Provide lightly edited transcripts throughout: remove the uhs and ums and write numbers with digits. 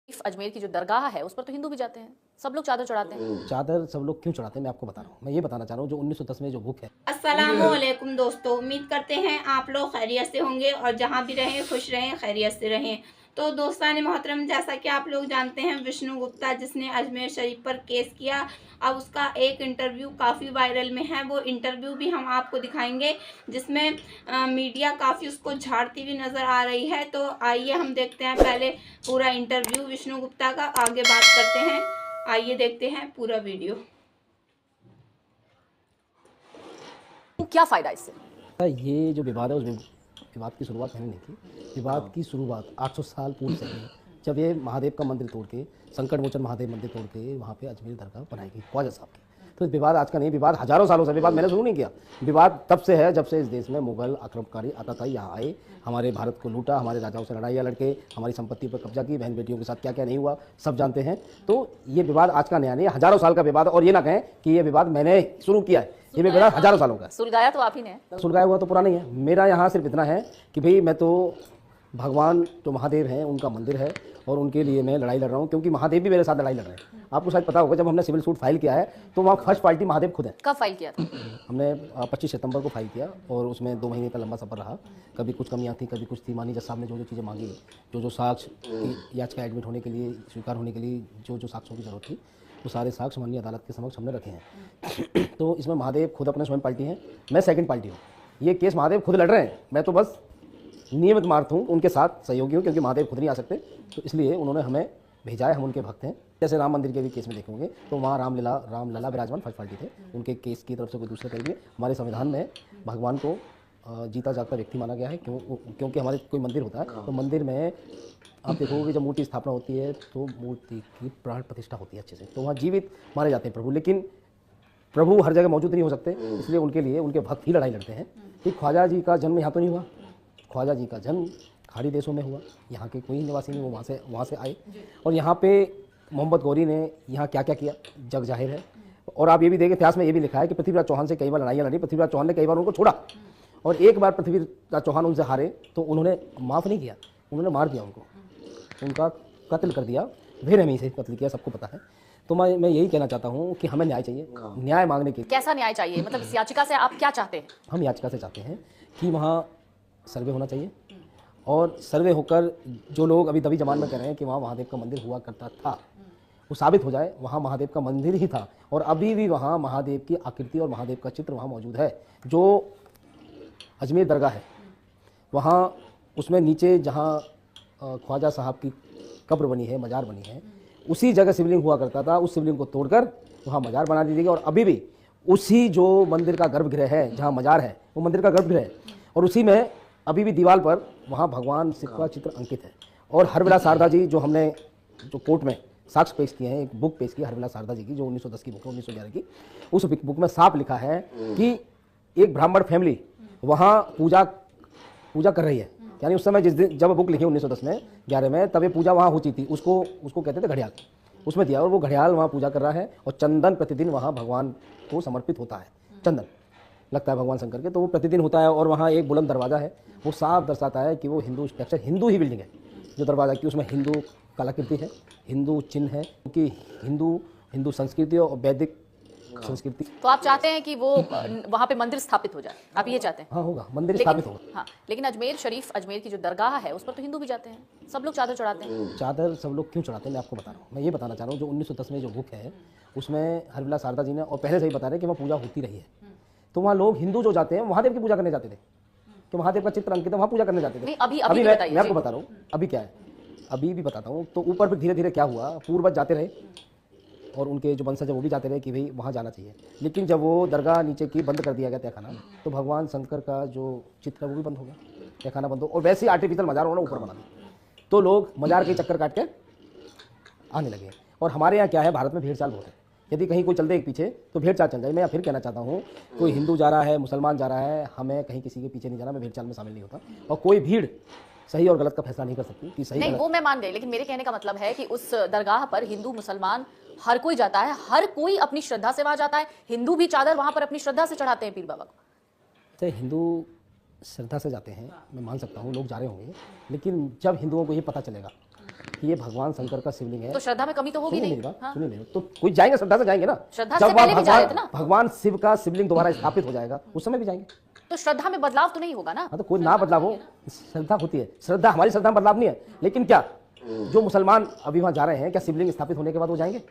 अजमेर की जो दरगाह है उस पर तो हिंदू भी जाते हैं, सब लोग चादर चढ़ाते हैं। चादर सब लोग क्यों चढ़ाते हैं मैं आपको बता रहा हूँ। मैं ये बताना चाह रहा हूँ जो 1910 में जो बुक है। अस्सलामुअलैकुम दोस्तों, उम्मीद करते हैं आप लोग खैरियत से होंगे और जहाँ भी रहें खुश रहें, खैरियत से रहें। तो दोस्तान मोहतरम, जैसा कि आप लोग जानते हैं, विष्णु गुप्ता जिसने अजमेर शरीफ पर केस किया, अब उसका एक इंटरव्यू काफ़ी वायरल में है। वो इंटरव्यू भी हम आपको दिखाएंगे जिसमें मीडिया काफ़ी उसको झाड़ती हुई नज़र आ रही है। तो आइए हम देखते हैं पहले पूरा इंटरव्यू विष्णु गुप्ता का, आगे बात करते हैं। आइए देखते हैं पूरा वीडियो। क्या फायदा इससे? ये जो विवाद है उस विवाद की शुरुआत मैंने नहीं की। विवाद की शुरुआत 800 साल पूर्व से हुई, जब ये महादेव का मंदिर तोड़ के, संकट मोचन महादेव मंदिर तोड़ के वहाँ पे अजमेर दरगाह बनाई गई ख्वाजा साहब की। तो विवाद आज का नहीं, विवाद हजारों सालों से, विवाद मैंने शुरू नहीं किया। विवाद तब से है जब से इस देश में मुगल आक्रमणकारी आता था, यहाँ आए, हमारे भारत को लूटा, हमारे राजाओं से लड़ाइयाँ लड़के हमारी संपत्ति पर कब्जा की, बहन बेटियों के साथ क्या क्या नहीं हुआ सब जानते हैं। तो ये विवाद आज का नया नहीं है, हजारों साल का विवाद। और ये ना कहें कि ये विवाद मैंने शुरू किया है, ये विवाद हजारों सालों का। सुलगाया तो आप ही ने। सुलगाया हुआ तो पूरा नहीं है। मेरा यहाँ सिर्फ इतना है कि भाई मैं तो भगवान जो महादेव हैं उनका मंदिर है और उनके लिए मैं लड़ाई लड़ रहा हूँ, क्योंकि महादेव भी मेरे साथ लड़ाई लड़ रहे हैं। आपको शायद पता होगा, जब हमने सिविल सूट फाइल किया है तो वहाँ फर्स्ट पार्टी महादेव खुद है। कब फाइल किया था? हमने 25 सितंबर को फाइल किया और उसमें 2 महीने का लंबा सफर रहा। कभी कुछ कमियाँ थी, कभी कुछ थी। मानी जज साहब ने जो चीज़ें मांगी, जो साक्ष्य की याचिका एडमिट होने के लिए, स्वीकार होने के लिए जो साक्ष्यों की जरूरत थी, वो सारे साक्ष्य माननीय अदालत के समक्ष हमने रखे हैं। तो इसमें महादेव खुद अपने स्वयं पार्टी हैं, मैं सेकंड पार्टी हूँ। ये केस महादेव खुद लड़ रहे हैं, मैं तो बस नियमित मार्थ हूँ, उनके साथ सहयोगी हूँ, क्योंकि महादेव खुद नहीं आ सकते, तो इसलिए उन्होंने हमें भेजा है। हम उनके भक्त हैं। जैसे राम मंदिर के भी केस में देखेंगे तो वहाँ रामलला विराजमान फर्स्ट पार्टी थे, उनके केस की तरफ से कोई दूसरे करेंगे। हमारे संविधान में भगवान को जीता जागता व्यक्ति माना गया है, क्योंकि हमारे कोई मंदिर होता है तो मंदिर में आप देखोगे जब मूर्ति स्थापना होती है तो मूर्ति की प्राण प्रतिष्ठा होती है अच्छे से, तो वहाँ जीवित माने जाते हैं प्रभु। लेकिन प्रभु हर जगह मौजूद नहीं हो सकते, इसलिए उनके लिए उनके भक्त ही लड़ाई लड़ते हैं। कि ख्वाजा जी का जन्म यहाँ तो नहीं हुआ, ख्वाजा जी का जन्म खाड़ी देशों में हुआ, यहाँ के कोई निवासी नहीं, वो वहाँ से आए। और यहाँ पे मोहम्मद गौरी ने यहाँ क्या क्या किया जग जाहिर है। और आप ये भी देखें, इतिहास में ये भी लिखा है कि पृथ्वीराज चौहान से कई बार लड़ाइयाँ लड़ी, पृथ्वीराज चौहान ने कई बार उनको छोड़ा, और एक बार पृथ्वीराज चौहान उनसे हारे तो उन्होंने माफ़ नहीं किया, उन्होंने मार दिया उनको, उनका कत्ल कर दिया, बेरहमी से कत्ल किया, सबको पता है। तो मैं यही कहना चाहता हूँ कि हमें न्याय चाहिए। न्याय मांगने के कैसा न्याय चाहिए? मतलब इस याचिका से आप क्या चाहते हैं? हम याचिका से चाहते हैं कि वहाँ सर्वे होना चाहिए, और सर्वे होकर जो लोग अभी दबी जमान में कह रहे हैं कि वहाँ महादेव का मंदिर हुआ करता था, वो साबित हो जाए वहाँ महादेव का मंदिर ही था, और अभी भी वहाँ महादेव की आकृति और महादेव का चित्र वहाँ मौजूद है। जो अजमेर दरगाह है वहाँ उसमें नीचे जहाँ ख्वाजा साहब की कब्र बनी है, मजार बनी है, उसी जगह शिवलिंग हुआ करता था। उस शिवलिंग को तोड़कर वहाँ मजार बना दी गई, और अभी भी उसी जो मंदिर का गर्भगृह है, जहाँ मजार है वो मंदिर का गर्भगृह है, और उसी में अभी भी दीवार पर वहाँ भगवान शिव का चित्र अंकित है। और हरविलास शारदा जी, जो हमने जो कोर्ट में साक्ष्य पेश किए हैं, एक बुक पेश की हरविलास शारदा जी की, जो 1910 की बुक है, 1911 की, उस बुक में साफ लिखा है कि एक ब्राह्मण फैमिली वहाँ पूजा कर रही है। यानी उस समय जिस दिन जब बुक लिखी 1910 में 11 में, तब ये पूजा वहाँ होती थी, उसको कहते थे घड़ियाल, उसमें दिया, और वो घड़ियाल वहाँ पूजा कर रहा है, और चंदन प्रतिदिन वहाँ भगवान को समर्पित होता है। चंदन लगता है भगवान शंकर के, तो वो प्रतिदिन होता है। और वहाँ एक बुलंद दरवाज़ा है, वो साफ दर्शाता है कि वो हिंदू स्ट्रक्चर, हिंदू ही बिल्डिंग है जो दरवाज़ा की, उसमें हिंदू कलाकृति है, हिंदू चिन्ह है, क्योंकि हिंदू संस्कृति और वैदिक संस्कृति। तो आप चाहते हैं कि वो वहाँ पे मंदिर स्थापित हो जाए? आप ये चाहते हैं? हाँ, होगा, मंदिर स्थापित होगा। हाँ, लेकिन अजमेर शरीफ, अजमेर की जो दरगाह है उस पर तो हिंदू भी जाते हैं, सब लोग चादर चढ़ाते हैं। चादर सब लोग क्यों चढ़ाते हैं मैं आपको बता रहा हूँ। मैं ये बताना चाह रहा हूँ जो 1910 में जो बुक है उसमें हरविलास शारदा जी ने, और पहले से ही बता रहे हैं कि वहाँ पूजा होती रही है, तो वहाँ लोग हिंदू जो जाते हैं महादेव की पूजा करने जाते थे, कि महादेव का चित्र अंकित है, वहाँ पूजा करने जाते थे। अभी मैं आपको बता रहा हूँ अभी क्या है, अभी भी बताता हूँ। तो ऊपर फिर धीरे धीरे क्या हुआ, पूर्वज जाते रहे और उनके जो वंशज वो भी जाते रहे कि भाई वहाँ जाना चाहिए। लेकिन जब वो दरगाह नीचे की बंद कर दिया गया तहखाना, तो भगवान शंकर का जो चित्र है वो भी बंद हो गया, तहखाना बंद हो, और वैसे ही आर्टिफिशियल मजार उन्होंने ऊपर बना दिया, तो लोग मजार के चक्कर काट के आने लगे। और हमारे यहाँ क्या है, भारत में भीड़ चाल बहुत है, यदि कहीं कोई चल दे एक पीछे तो भीड़ चाल चल जाए। मैं फिर कहना चाहता हूँ, कोई हिंदू जा रहा है, मुसलमान जा रहा है, हमें कहीं किसी के पीछे नहीं जाना, मैं भीड़ चाल में शामिल नहीं होता, और कोई भीड़ सही और गलत का फैसला नहीं कर सकती कि सही नहीं, गलत। वो मैं मान गई, लेकिन मेरे कहने का मतलब है कि उस दरगाह पर हिंदू मुसलमान हर कोई जाता है, हर कोई अपनी श्रद्धा से वहां जाता है। हिंदू भी चादर वहां पर अपनी श्रद्धा से चढ़ाते हैं पीर बाबा को। तो हिंदू श्रद्धा से जाते हैं, मैं मान सकता हूँ, लोग जा रहे होंगे, लेकिन जब हिंदुओं को ये पता चलेगा कि ये भगवान शंकर का शिवलिंग है। तो श्रद्धा में कमी तो होगी सुनिए नहीं। मेरी बात, हाँ। सुनिए मेरी बात। तो कोई जाएंगे, श्रद्धा से जाएंगे ना। श्रद्धा जब से पहले भी जा रहे थे ना। भगवान शिव का शिवलिंग दोबारा स्थापित हो जाएगा उस समय भी जाएंगे। तो श्रद्धा में बदलाव तो नहीं होगा ना। हाँ, तो कोई ना बदलाव हो, श्रद्धा होती है। श्रद्धा, हमारी श्रद्धा में बदलाव नहीं है, लेकिन क्या जो मुसलमान अभी वहां जा रहे हैं, क्या शिवलिंग स्थापित होने के बाद वो जाएंगे?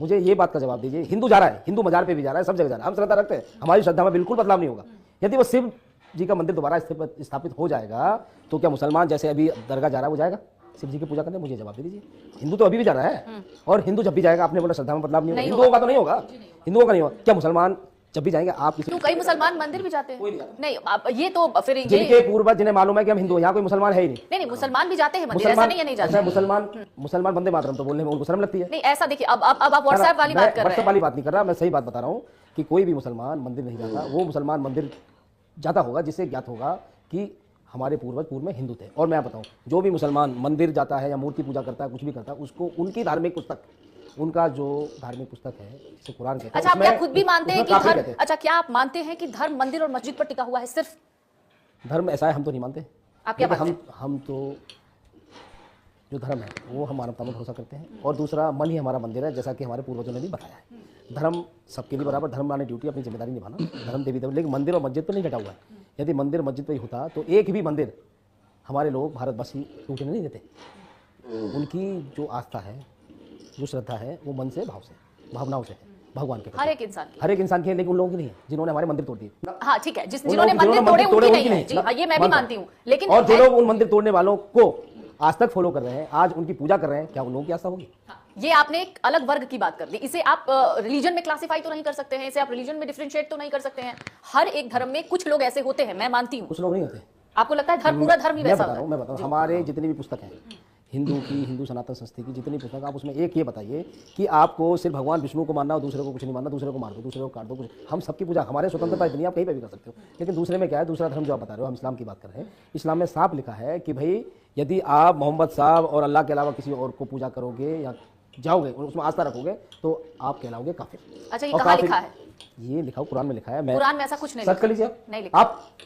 मुझे ये बात का जवाब दीजिए। हिंदू जा रहा है, हिंदू मजार पे भी जा रहा है, सब जगह जा रहा है, हम श्रद्धा रखते हैं, हमारी श्रद्धा में बिल्कुल बदलाव नहीं होगा। यदि वो शिव जी का मंदिर दोबारा स्थापित हो जाएगा तो क्या मुसलमान जैसे अभी दरगाह जा रहा है वो जाएगा शिव जी की पूजा करने? मुझे जवाब दे दीजिए। हिंदू तो अभी भी जा रहा है, और हिंदू जब भी जाएगा, आपने बोला श्रद्धा में बदलाव नहीं होगा, हिंदुओं का तो नहीं होगा, हिंदुओं का नहीं होगा। क्या मुसलमान जब भी जाएंगे, आप क्यों कई मुसलमान मंदिर भी जाते हैं? नहीं, ये तो फिर ये जिनके पूर्वज जिन्हें मालूम है कि हम हिंदू हैं, यहाँ कोई मुसलमान है ही नहीं। नहीं, मुसलमान भी जाते हैं मंदिर, ऐसा नहीं है नहीं जाते। मुसलमान वंदे मातरम तो बोलने में उनको शर्म लगती है। नहीं, ऐसा देखिए, अब आप व्हाट्सएप वाली बात कर रहे व्हाट्सएप हैं। वाली बात नहीं कर रहा, मैं सही बात बता रहा हूँ कि कोई भी मुसलमान मंदिर नहीं जाता। वो मुसलमान मंदिर जाता होगा जिससे ज्ञात होगा कि हमारे पूर्वज पूर्व में हिंदू थे। और मैं बताऊं, जो भी मुसलमान मंदिर जाता है या मूर्ति पूजा करता है, कुछ भी करता है, उसको उनकी धार्मिक पुस्तक, उनका जो धार्मिक पुस्तक है जिसे कुरान कहते हैं, अच्छा, आप क्या उसमें- खुद भी मानते हैं उसमें कि काफिर धर्म, कहते हैं। अच्छा क्या आप मानते हैं कि धर्म मंदिर और मस्जिद पर टिका हुआ है सिर्फ? धर्म ऐसा है, हम तो नहीं मानते। आप क्या देखिए, मानते हम तो जो धर्म है वो हम मानवता में भरोसा करते हैं, और दूसरा मन ही हमारा मंदिर है, जैसा कि हमारे पूर्वजों ने भी बताया है। धर्म सबके लिए बराबर, धर्म माने ड्यूटी, अपनी जिम्मेदारी निभाना, धर्म देवी देव, लेकिन मंदिर और मस्जिद तो नहीं घटा हुआ है। यदि मंदिर मस्जिद पर ही होता तो एक भी मंदिर हमारे लोग भारतवासी टूटने नहीं देते। उनकी जो आस्था है, जो श्रद्धा है, वो मन से, भाव से, भावनाओं से है, भगवान के प्रति। हर एक इंसान की। हर एक इंसान की है, लेकिन उन लोगों की नहीं है जिन्होंने हमारे मंदिर तोड़ दिए। हाँ ठीक है, उन जिन्होंने लोगों- मंदिर जिन्होंने तोड़े उनकी नहीं उनकी है जी, हाँ, ये मैं भी मानता मानती हूँ, लेकिन और जो लोग उन मंदिर तोड़ने वालों को आज तक फॉलो कर रहे हैं, आज उनकी पूजा कर रहे हैं, क्या उन लोगों की आस्था होगी? ये आपने एक अलग वर्ग की बात कर दी। इसे आप रिलीजन में क्लासिफाई तो नहीं कर सकते हैं, इसे आप रिलीजन में डिफरेंशिएट तो नहीं कर सकते हैं। हर एक धर्म में कुछ लोग ऐसे होते हैं, मैं मानती हूँ। कुछ लोग नहीं होते। आपको लगता है धर्म, पूरा धर्म ही मैं वैसा बता होता रहा है? हूँ, मैं बता रहा हूँ, हमारे जितनी भी पुस्तक हैं, हिंदू सनातन संस्कृति की जितनी पुस्तक, आप उसमें एक ये बताइए कि आपको सिर्फ भगवान विष्णु को मानना और दूसरे को कुछ नहीं मानना, दूसरे को मार दो, दूसरे को काट दो, कुछ। हम सबकी पूजा, हमारे स्वतंत्रता इतनी, आप कहीं पे भी कर सकते हो। लेकिन दूसरे में क्या है, दूसरा धर्म जो आप बता रहे हो, हम इस्लाम की बात कर रहे हैं, इस्लाम में साफ लिखा है कि भाई यदि आप मोहम्मद साहब और अल्लाह के अलावा किसी और को पूजा करोगे या जाओगे और उसमें आस्था रखोगे तो आप कहलाओगे काफिर। अच्छा, ये और कहाँ काफिर- लिखा है? ये लिखा हुआ कुरान में लिखा है। मैं कुरान में ऐसा कुछ नहीं सर्च कर लिखा। लीजिए, नहीं लिखा।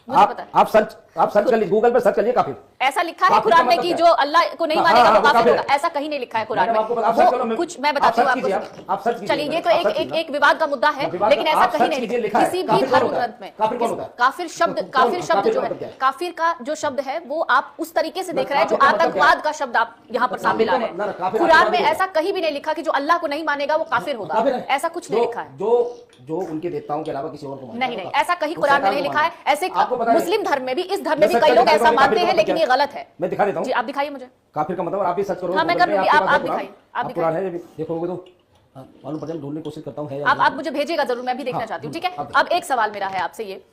मुझे पता है। आप सर्च कर लीजिए, गूगल पर सर्च करिए काफिर। ऐसा लिखा है काफिर कुरान का में मतलब कि क्या जो अल्लाह को नहीं हाँ, मानेगा हाँ, वो काफिर काफिर होगा, ऐसा कहीं नहीं लिखा है कुरान मैडम, में। आपको आप सर्च करो, वो कुछ मैं बताती हूँ आप सर्च कीजिए, आपको। आप सर्च कीजिए, चलिए, ये तो आप सर्च एक कीजिए। विवाद का मुद्दा है, विवाद लेकिन का- ऐसा आप कहीं सर्च नहीं कीजिए, लिखा है। किसी भी काफिर कौन धर्म होता है? ग्रंथ में। काफिर कौन होता है? काफिर शब्द कौन- काफिर शब्द काफिर जो का है, मतलब क्या है? काफिर का जो शब्द है वो आप उस तरीके से देख रहे हैं जो काफिर का मतलब क्या है? आतंकवाद का शब्द आप यहाँ पर सामने ला रहे ना, हैं। काफिर कुरान में आतंकवादी ऐसा कहीं भी नहीं लिखा कि जो अल्लाह को नहीं मानेगा वो काफिर होगा, काफिर है। ऐसा कुछ नहीं लिखा है। जो उनके देवताओं के अलावा किसी और को मानता है, नहीं, वो ऐसा कहीं वो कुरान में शैतान नहीं को लिखा है। मानता ऐसे आपको पता है? मुस्लिम धर्म में भी, इस धर्म में मैं भी सर्च कई करके लोग दिखाता ऐसा हूँ, मानते काफिर हैं, को लेकिन ये क्या? गलत है। मैं दिखा देता हूँ जी, आप दिखाइए मुझे। काफिर का मतलब, और आप भी सर्च करो। हाँ, मैं कर लूंगी, आप दिखाइए, आप कुरान है, देखोगे तो मालूम पड़ जाए, ढूंढने की कोशिश करता हूँ। आप मुझे भेजिएगा जरूर, मैं भी देखना हाँ, चाहती हूँ। ठीक है, आप अब एक सवाल मेरा है आपसे ये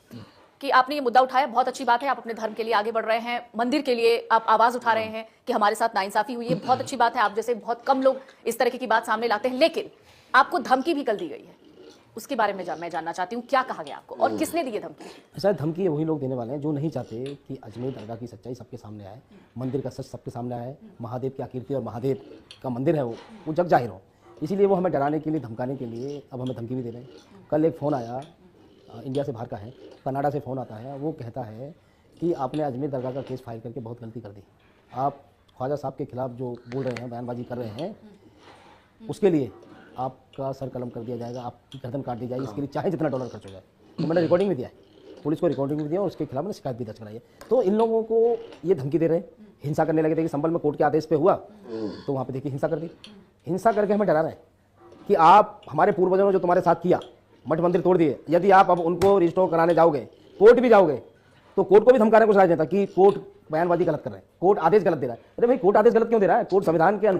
कि आपने ये मुद्दा उठाया, बहुत अच्छी बात है, आप अपने धर्म के लिए आगे बढ़ रहे हैं, मंदिर के लिए आप आवाज उठा रहे हैं कि हमारे साथ नाइंसाफी हुई है, बहुत अच्छी बात है। आप जैसे बहुत कम लोग इस तरह की बात सामने लाते हैं, लेकिन आपको धमकी भी कल दी गई है, उसके बारे में मैं जानना चाहती हूँ, क्या कहा गया आपको और किसने दी है धमकी? शायद धमकी वही लोग देने वाले हैं जो नहीं चाहते कि अजमेर दरगाह की सच्चाई सबके सामने आए, मंदिर का सच सबके सामने आए, महादेव की आकृति और महादेव का मंदिर है वो जग जाहिर हो। इसीलिए वो हमें डराने के लिए, धमकाने के लिए अब हमें धमकी भी दे रहे हैं। कल एक फ़ोन आया, इंडिया से बाहर का है, कनाडा से फ़ोन आता है, वो कहता है कि आपने अजमेर दरगाह का केस फाइल करके बहुत गलती कर दी। आप ख्वाजा साहब के खिलाफ जो बोल रहे हैं, बयानबाजी कर रहे हैं, उसके लिए आपका सर कलम कर दिया जाएगा, आपकी गर्दन काट दी जाएगी, इसके लिए चाहे जितना डॉलर खर्च हो जाए। तो मैंने रिकॉर्डिंग भी दिया है, पुलिस को रिकॉर्डिंग भी दिया और उसके खिलाफ मैंने शिकायत भी दर्ज कराई है। तो इन लोगों को ये धमकी दे रहे हैं, हिंसा करने लगे थे कि संभल में कोर्ट के आदेश पे हुआ तो वहाँ पे देखिए हिंसा कर दी। हिंसा करके हमें डरा रहे हैं कि आप हमारे पूर्वजों ने जो तुम्हारे साथ किया, मठ मंदिर तोड़ दिए, यदि आप अब उनको रिस्टोर कराने जाओगे, कोर्ट भी जाओगे, तो कोर्ट को भी धमकाने को राजनेता कि कोर्ट बयानबाजी गलत कर रहे हैं, कोर्ट आदेश गलत दे रहा है। अरे भाई, कोर्ट आदेश गलत क्यों दे रहा है? कोर्ट संविधान के